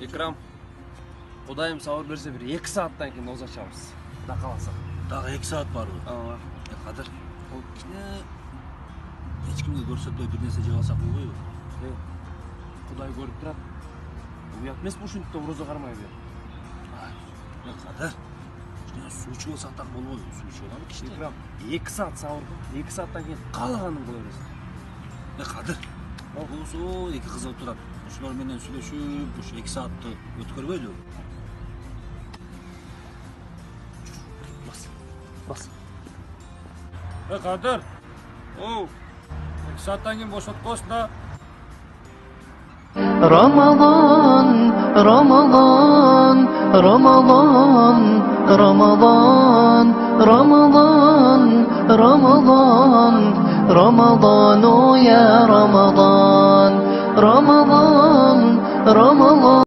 Экрам, Кудайым сабыр берсе бир 2 сааттан кийин оз ачабыз. Да каласа. Дагы 2 саат барбы? Ооба. Кадыр. Ол эч кимге көрсөтпөй бир нерсе жеп алсак болбойбу? Кудай көрүп турат. Уят эмес ушинтип орозо кармай бер. Кадыр. Суу ичип алсак так болбойбу? Суу ичип алалы кичине. Экрам, 2 саат сабыр. 2 сааттан кийин каалаганын кыла бересиң. Кадыр. Болсо эки кыз отурат. Ушулар менен сүйлөшүп, ушу 2 саатты өткөрбөйлү. Бас. Кадыр. Оу. 2 сааттан кийин бошотуп коесуң да. Ramazan, Ramazan, Ramazan, Ramazan, Ramazan, Ramazan, Ramazan, o ya Ramazan, Ramazan, Ramazan.